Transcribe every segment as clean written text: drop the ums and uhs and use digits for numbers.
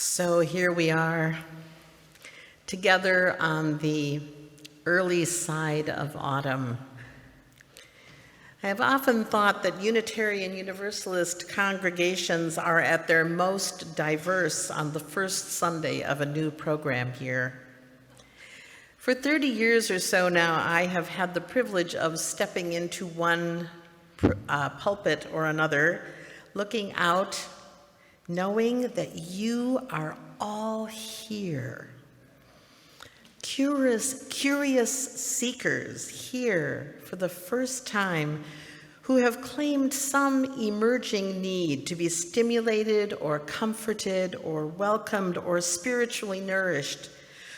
So here we are, together on the early side of autumn. I have often thought that Unitarian Universalist congregations are at their most diverse on the first Sunday of a new program here. For 30 years or so now, I have had the privilege of stepping into one pulpit or another, looking out, knowing that you are all here. Curious seekers here for the first time who have claimed some emerging need to be stimulated or comforted or welcomed or spiritually nourished,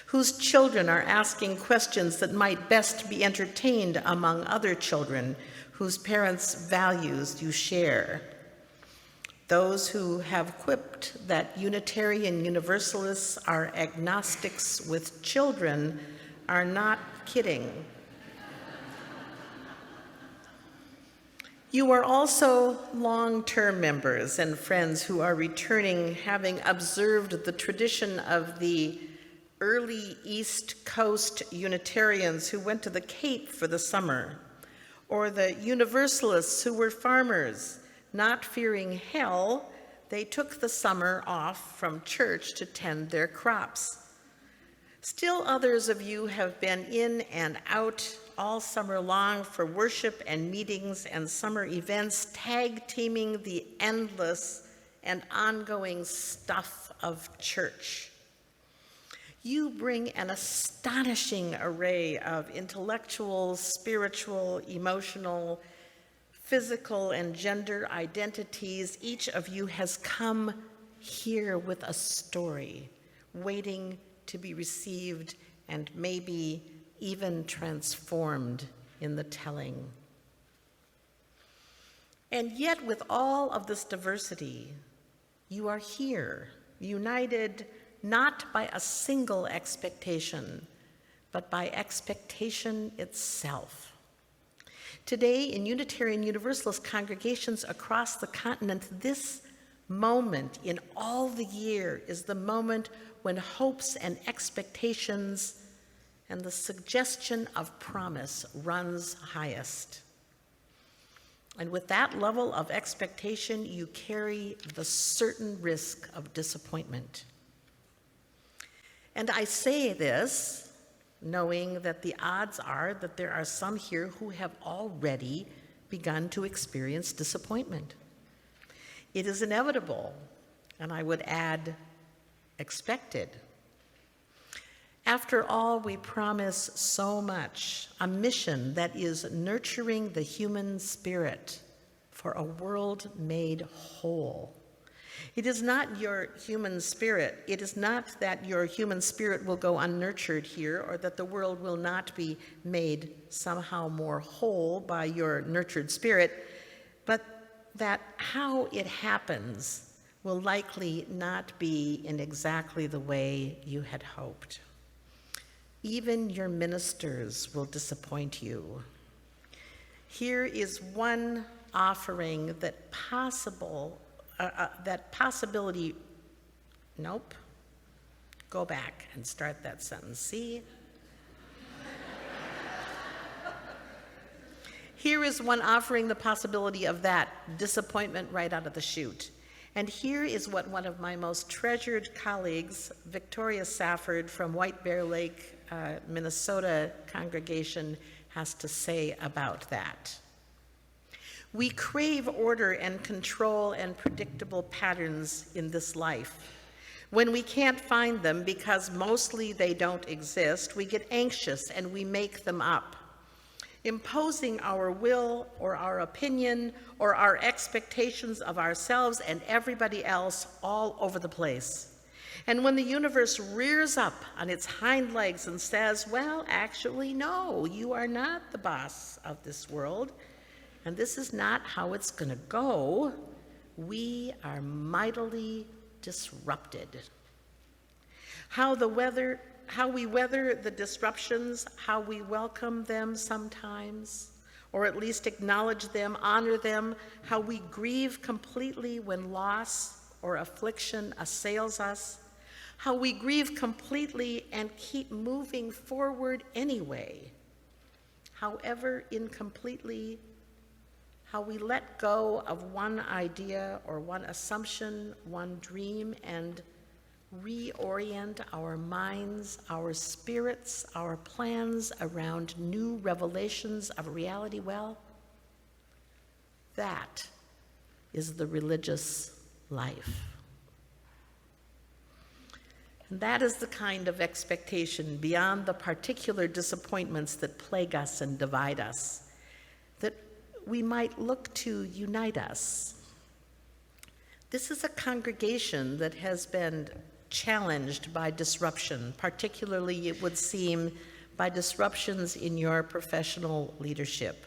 whose children are asking questions that might best be entertained among other children whose parents' values you share. Those who have quipped that Unitarian Universalists are agnostics with children are not kidding. You are also long-term members and friends who are returning, having observed the tradition of the early East Coast Unitarians who went to the Cape for the summer, or the Universalists who were farmers. Not fearing hell, they took the summer off from church to tend their crops. Still others of you have been in and out all summer long for worship and meetings and summer events, tag-teaming the endless and ongoing stuff of church. You bring an astonishing array of intellectual, spiritual, emotional, physical, and gender identities. Each of you has come here with a story, waiting to be received and maybe even transformed in the telling. And yet, with all of this diversity, you are here, united not by a single expectation, but by expectation itself. Today, in Unitarian Universalist congregations across the continent, this moment in all the year is the moment when hopes and expectations and the suggestion of promise runs highest. And with that level of expectation, you carry the certain risk of disappointment. And I say this knowing that the odds are that there are some here who have already begun to experience disappointment. It is inevitable, and I would add, expected. After all, we promise so much, a mission that is nurturing the human spirit for a world made whole. It is not your human spirit. It is not that your human spirit will go unnurtured here or that the world will not be made somehow more whole by your nurtured spirit, but that how it happens will likely not be in exactly the way you had hoped. Even your ministers will disappoint you. Here is one offering that possibility, nope, go back and start that sentence, see? Here is one offering the possibility of that disappointment right out of the chute. And here is what one of my most treasured colleagues, Victoria Safford from White Bear Lake, Minnesota congregation, has to say about that. We crave order and control and predictable patterns in this life. When we can't find them because mostly they don't exist, we get anxious and we make them up, imposing our will or our opinion or our expectations of ourselves and everybody else all over the place. And when the universe rears up on its hind legs and says, well, actually, no, you are not the boss of this world, and this is not how it's going to go, we are mightily disrupted. How we weather the disruptions, how we welcome them sometimes, or at least acknowledge them, honor them, how we grieve completely when loss or affliction assails us, how we grieve completely and keep moving forward anyway, however incompletely, how we let go of one idea or one assumption, one dream, and reorient our minds, our spirits, our plans around new revelations of reality. Well, that is the religious life. And that is the kind of expectation beyond the particular disappointments that plague us and divide us, that we might look to unite us. This is a congregation that has been challenged by disruption, particularly, it would seem, by disruptions in your professional leadership.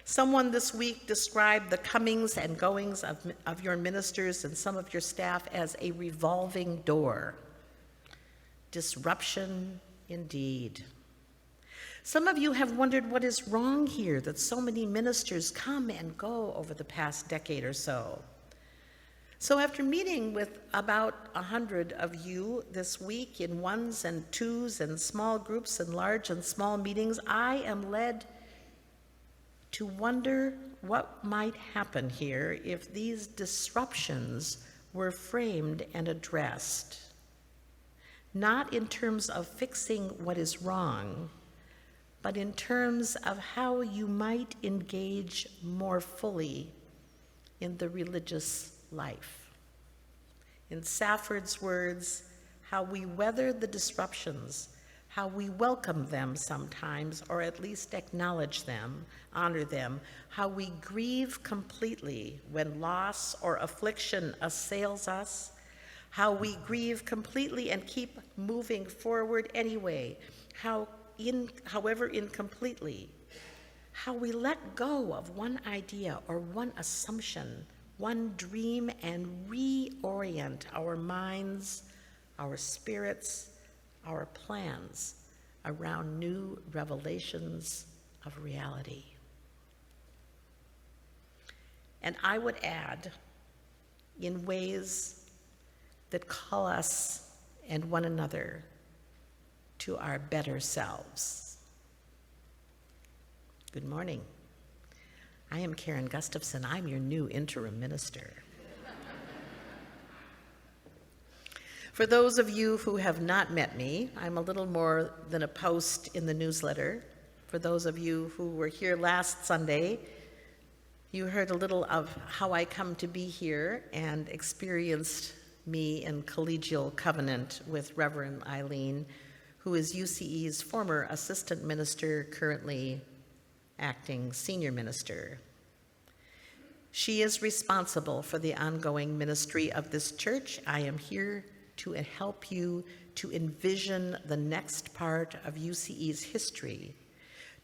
Someone this week described the comings and goings of your ministers and some of your staff as a revolving door. Disruption indeed. Some of you have wondered what is wrong here that so many ministers come and go over the past decade or so. So after meeting with about 100 of you this week in ones and twos and small groups and large and small meetings, I am led to wonder what might happen here if these disruptions were framed and addressed, not in terms of fixing what is wrong, but in terms of how you might engage more fully in the religious life. In Safford's words, how we weather the disruptions, how we welcome them sometimes, or at least acknowledge them, honor them, how we grieve completely when loss or affliction assails us, how we grieve completely and keep moving forward anyway, however incompletely, how we let go of one idea or one assumption, one dream, and reorient our minds, our spirits, our plans around new revelations of reality. And I would add, in ways that call us and one another to our better selves. Good morning. I am Karen Gufstafson. I'm your new interim minister. For those of you who have not met me, I'm a little more than a post in the newsletter. For those of you who were here last Sunday, you heard a little of how I come to be here and experienced me in collegial covenant with Reverend Eileen, who is UCE's former assistant minister, currently acting senior minister. She is responsible for the ongoing ministry of this church. I am here to help you to envision the next part of UCE's history,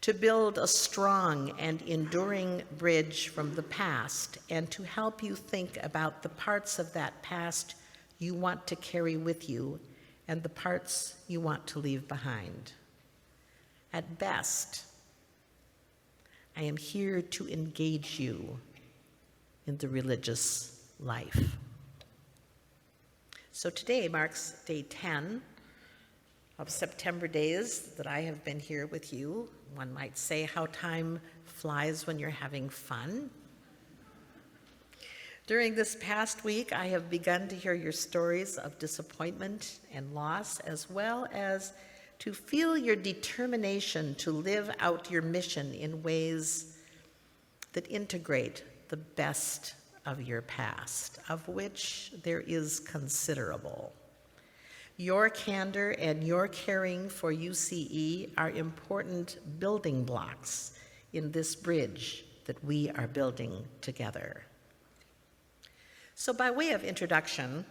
to build a strong and enduring bridge from the past, and to help you think about the parts of that past you want to carry with you and the parts you want to leave behind. At best, I am here to engage you in the religious life. So today marks day 10 of September days that I have been here with you. One might say how time flies when you're having fun. During this past week, I have begun to hear your stories of disappointment and loss, as well as to feel your determination to live out your mission in ways that integrate the best of your past, of which there is considerable. Your candor and your caring for UCE are important building blocks in this bridge that we are building together. So by way of introduction,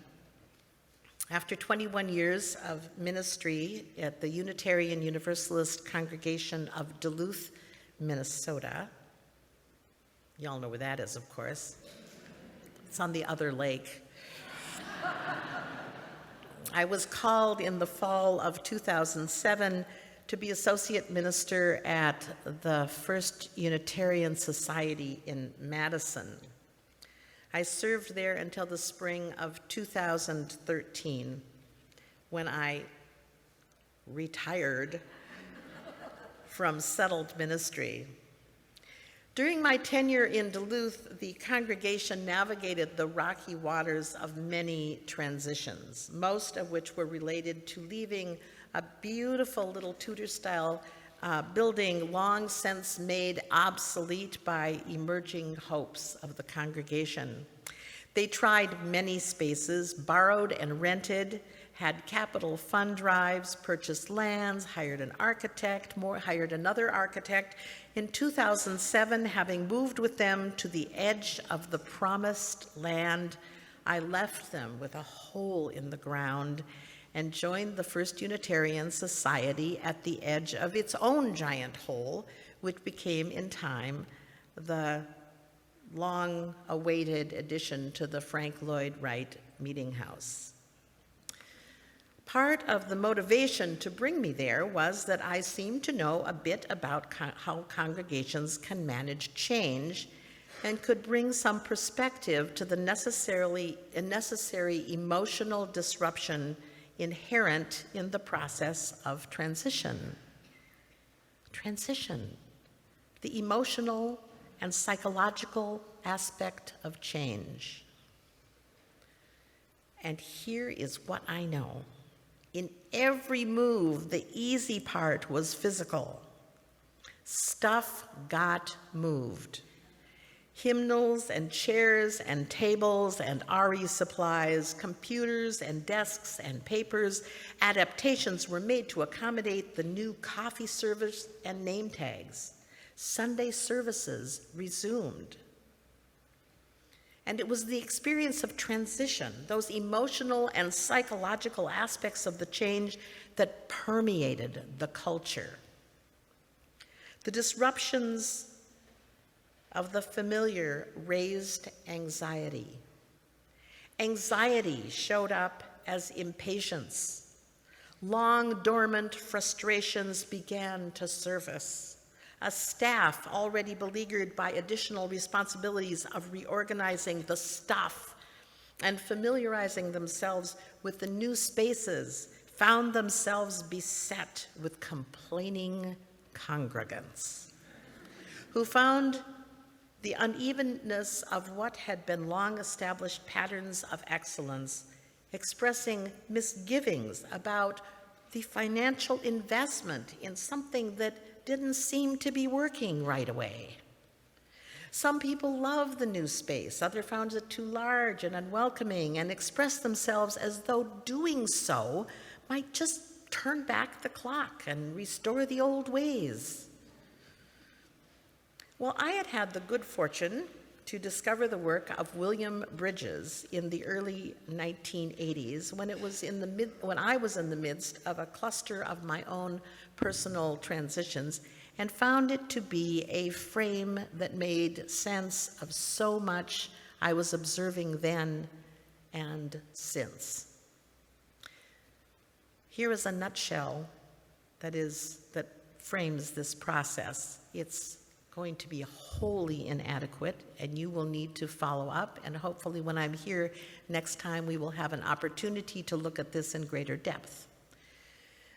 after 21 years of ministry at the Unitarian Universalist Congregation of Duluth, Minnesota, y'all know where that is, of course. It's on the other lake. I was called in the fall of 2007 to be associate minister at the First Unitarian Society in Madison. I served there until the spring of 2013. when I retired from settled ministry. During my tenure in Duluth, the congregation navigated the rocky waters of many transitions, most of which were related to leaving a beautiful little Tudor-style building long since made obsolete by emerging hopes of the congregation. They tried many spaces, borrowed and rented, had capital fund drives, purchased lands, hired an architect, hired another architect. In 2007, having moved with them to the edge of the promised land, I left them with a hole in the ground and joined the First Unitarian Society at the edge of its own giant hole, which became in time the long-awaited addition to the Frank Lloyd Wright Meeting House. Part of the motivation to bring me there was that I seemed to know a bit about how congregations can manage change and could bring some perspective to the necessary emotional disruption inherent in the process of transition. Transition, the emotional and psychological aspect of change. And here is what I know. In every move, the easy part was physical. Stuff got moved. Hymnals and chairs and tables and RE supplies, computers and desks and papers, adaptations were made to accommodate the new coffee service and name tags. Sunday services resumed. And it was the experience of transition, those emotional and psychological aspects of the change that permeated the culture. The disruptions of the familiar raised anxiety. Anxiety showed up as impatience. Long dormant frustrations began to surface. A staff already beleaguered by additional responsibilities of reorganizing the stuff and familiarizing themselves with the new spaces found themselves beset with complaining congregants who found the unevenness of what had been long established patterns of excellence expressing misgivings about the financial investment in something that didn't seem to be working right away. Some people loved the new space, others found it too large and unwelcoming and expressed themselves as though doing so might just turn back the clock and restore the old ways. Well, I had had the good fortune to discover the work of William Bridges in the early 1980s when I was in the midst of a cluster of my own personal transitions and found it to be a frame that made sense of so much I was observing then and since. Here is a nutshell that frames this process. It's going to be wholly inadequate, and you will need to follow up, and hopefully when I'm here next time we will have an opportunity to look at this in greater depth.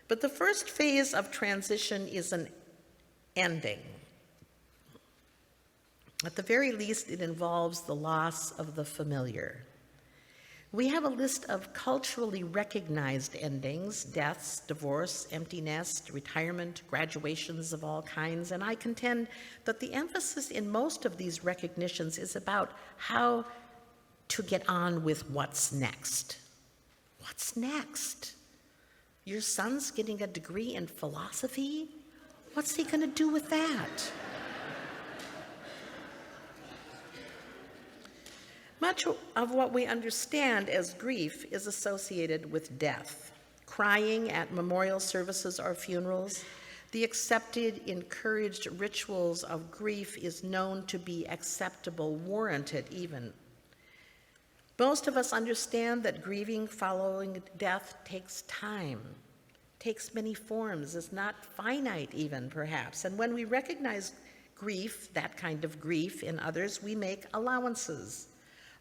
But the first phase of transition is an ending. At the very least, it involves the loss of the familiar. We have a list of culturally recognized endings: deaths, divorce, empty nest, retirement, graduations of all kinds, and I contend that the emphasis in most of these recognitions is about how to get on with what's next. What's next? Your son's getting a degree in philosophy? What's he going to do with that? Much of what we understand as grief is associated with death. Crying at memorial services or funerals, the accepted, encouraged rituals of grief is known to be acceptable, warranted even. Most of us understand that grieving following death takes time, takes many forms, is not finite even perhaps. And when we recognize grief, that kind of grief in others, we make allowances.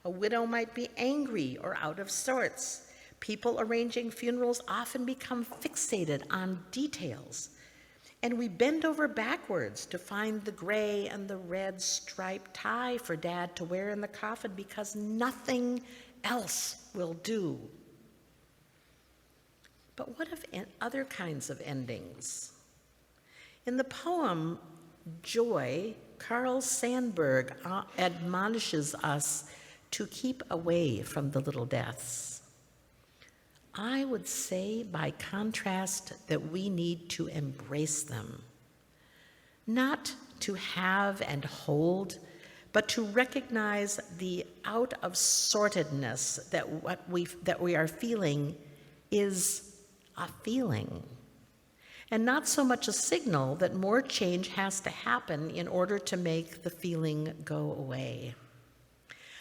A widow might be angry or out of sorts, People arranging funerals often become fixated on details, and we bend over backwards to find the gray and the red striped tie for Dad to wear in the coffin because nothing else will do. But what of other kinds of endings? In the poem Joy, Carl Sandburg admonishes us to keep away from the little deaths. I would say, by contrast, that we need to embrace them. Not to have and hold, but to recognize the out of sortedness that we are feeling is a feeling, and not so much a signal that more change has to happen in order to make the feeling go away.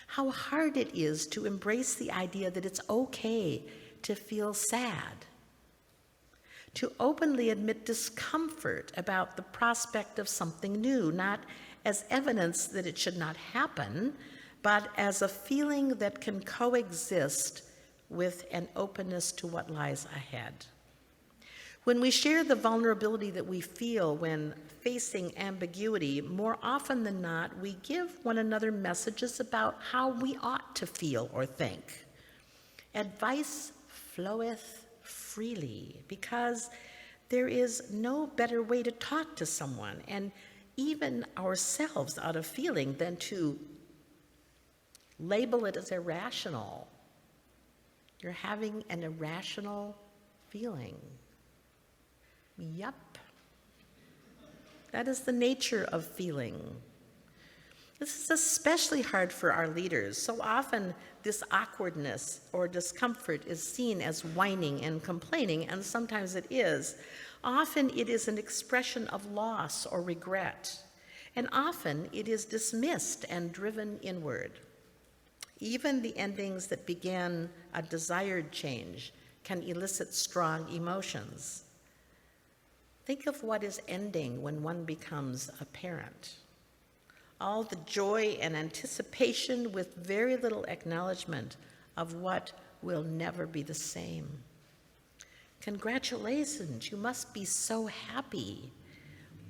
How hard it is to embrace the idea that it's okay to feel sad, to openly admit discomfort about the prospect of something new, not as evidence that it should not happen, but as a feeling that can coexist with an openness to what lies ahead. When we share the vulnerability that we feel when facing ambiguity, more often than not, we give one another messages about how we ought to feel or think. Advice floweth freely because there is no better way to talk to someone and even ourselves out of feeling than to label it as irrational. You're having an irrational feeling. Yup. That is the nature of feeling. This is especially hard for our leaders. So often this awkwardness or discomfort is seen as whining and complaining, and sometimes it is. Often it is an expression of loss or regret, and often it is dismissed and driven inward. Even the endings that began a desired change can elicit strong emotions. Think of what is ending when one becomes a parent. All the joy and anticipation with very little acknowledgement of what will never be the same. Congratulations, you must be so happy.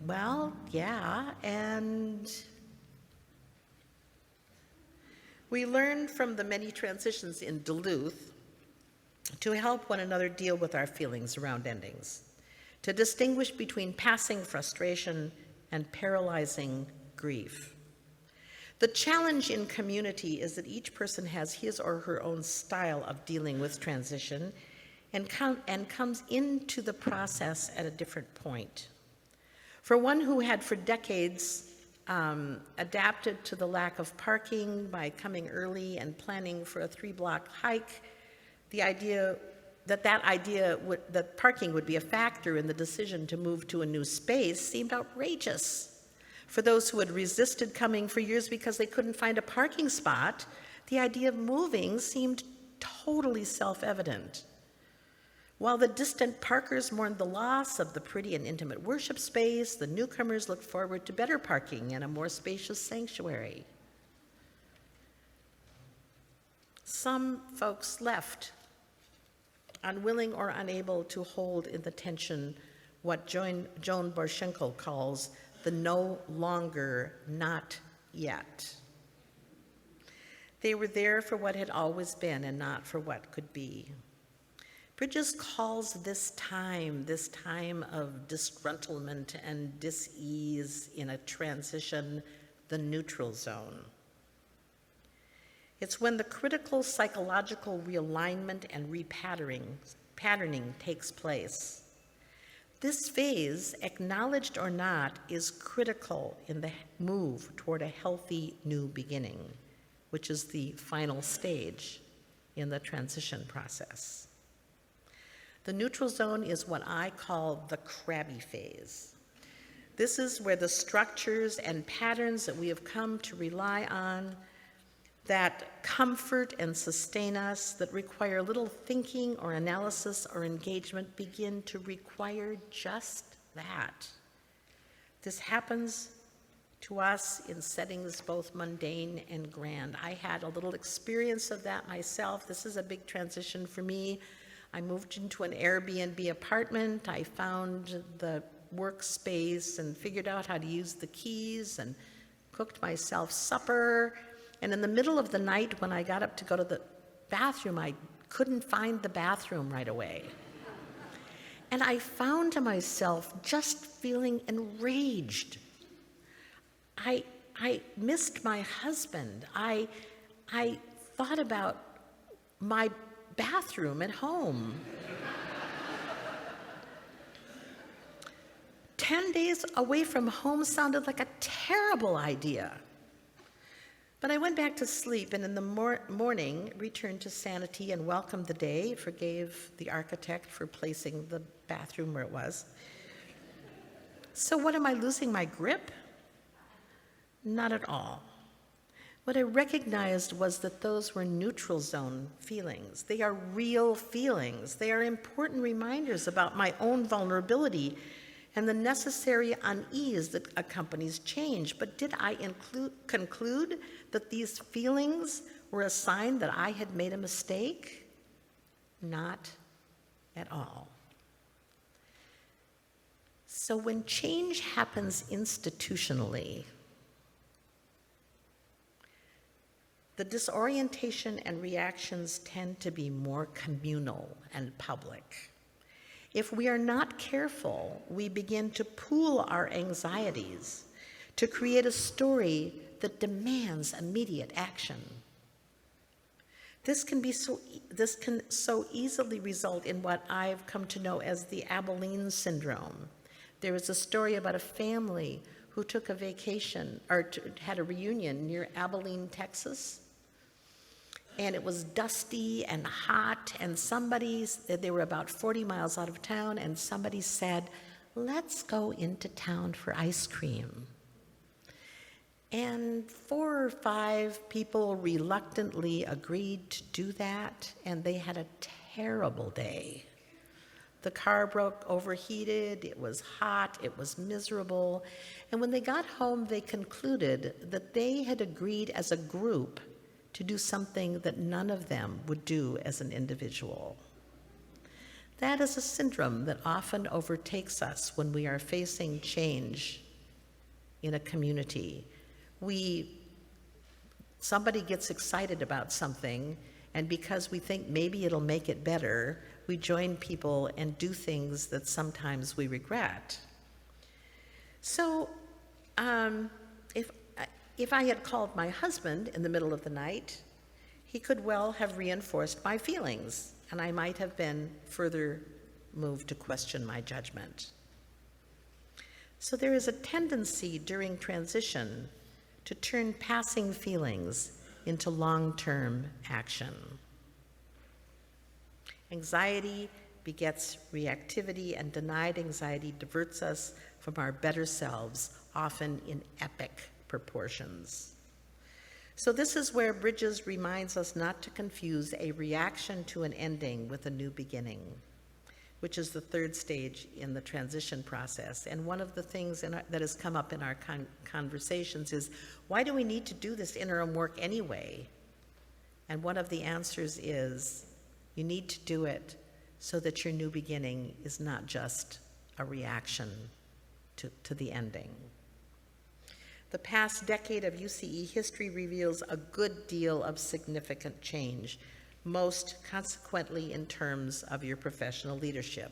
Well, yeah, and we learned from the many transitions in Duluth to help one another deal with our feelings around endings, to distinguish between passing frustration and paralyzing grief. The challenge in community is that each person has his or her own style of dealing with transition and comes into the process at a different point. For one who had for decades adapted to the lack of parking by coming early and planning for a 3-block hike, the idea that parking would be a factor in the decision to move to a new space seemed outrageous. For those who had resisted coming for years because they couldn't find a parking spot, the idea of moving seemed totally self-evident. While the distant parkers mourned the loss of the pretty and intimate worship space, the newcomers looked forward to better parking and a more spacious sanctuary. Some folks left, unwilling or unable to hold in the tension what Joan Borshenko calls the no longer, not yet. They were there for what had always been and not for what could be. Bridges calls this time of disgruntlement and dis-ease in a transition, the neutral zone. It's when the critical psychological realignment and repatterning takes place. This phase, acknowledged or not, is critical in the move toward a healthy new beginning, which is the final stage in the transition process. The neutral zone is what I call the crabby phase. This is where the structures and patterns that we have come to rely on, that comfort and sustain us, that require little thinking or analysis or engagement, begin to require just that. This happens to us in settings both mundane and grand. I had a little experience of that myself. This is a big transition for me. I moved into an Airbnb apartment. I found the workspace and figured out how to use the keys and cooked myself supper. And in the middle of the night, when I got up to go to the bathroom, I couldn't find the bathroom right away. And I found myself just feeling enraged. I missed my husband. I thought about my bathroom at home. 10 days away from home sounded like a terrible idea. But I went back to sleep and in the morning returned to sanity and welcomed the day, forgave the architect for placing the bathroom where it was. So what, am I losing my grip? Not at all. What I recognized was that those were neutral zone feelings. They are real feelings. They are important reminders about my own vulnerability and the necessary unease that accompanies change. But did I conclude that these feelings were a sign that I had made a mistake? Not at all. So when change happens institutionally, the disorientation and reactions tend to be more communal and public. If we are not careful, we begin to pool our anxieties to create a story that demands immediate action. This can so easily result in what I've come to know as the Abilene syndrome. There is a story about a family who took a vacation, or had a reunion near Abilene, Texas. And it was dusty and hot, and they were about 40 miles out of town, and somebody said, "Let's go into town for ice cream." And 4 or 5 people reluctantly agreed to do that, and they had a terrible day. The car overheated, it was hot, it was miserable, and when they got home, they concluded that they had agreed as a group to do something that none of them would do as an individual. That is a syndrome that often overtakes us when we are facing change in a community. Somebody gets excited about something, and because we think maybe it'll make it better, we join people and do things that sometimes we regret. So, if I had called my husband in the middle of the night, he could well have reinforced my feelings, and I might have been further moved to question my judgment. So there is a tendency during transition to turn passing feelings into long-term action. Anxiety begets reactivity, and denied anxiety diverts us from our better selves, often in epic proportions. So this is where Bridges reminds us not to confuse a reaction to an ending with a new beginning, which is the third stage in the transition process. And one of the things that has come up in our conversations is, why do we need to do this interim work anyway? And one of the answers is, you need to do it so that your new beginning is not just a reaction to the ending. The past decade of UCE history reveals a good deal of significant change, most consequently in terms of your professional leadership.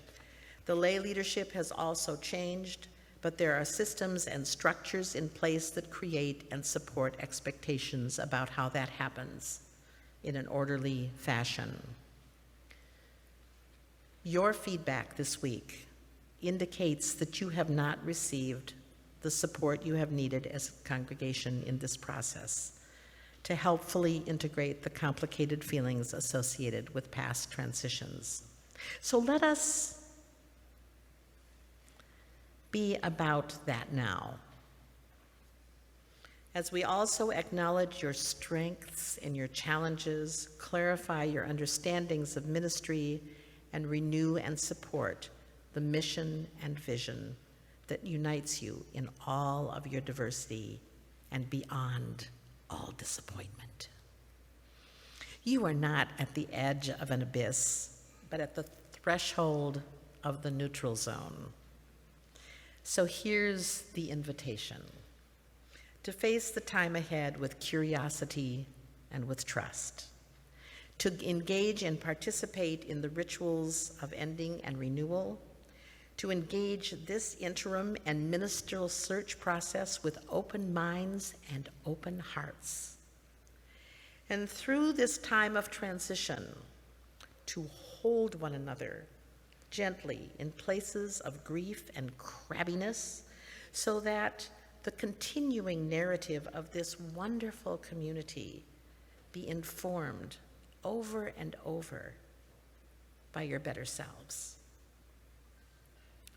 The lay leadership has also changed, but there are systems and structures in place that create and support expectations about how that happens in an orderly fashion. Your feedback this week indicates that you have not received the support you have needed as a congregation in this process to helpfully integrate the complicated feelings associated with past transitions. So let us be about that now, as we also acknowledge your strengths and your challenges, clarify your understandings of ministry, and renew and support the mission and vision that unites you in all of your diversity and beyond all disappointment. You are not at the edge of an abyss, but at the threshold of the neutral zone. So here's the invitation: to face the time ahead with curiosity and with trust, to engage and participate in the rituals of ending and renewal, to engage this interim and ministerial search process with open minds and open hearts. And through this time of transition, to hold one another gently in places of grief and crabbiness, so that the continuing narrative of this wonderful community be informed over and over by your better selves.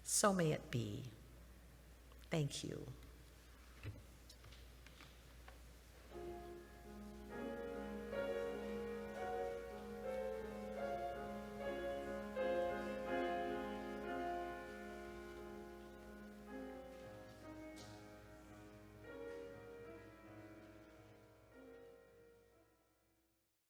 So may it be. Thank you.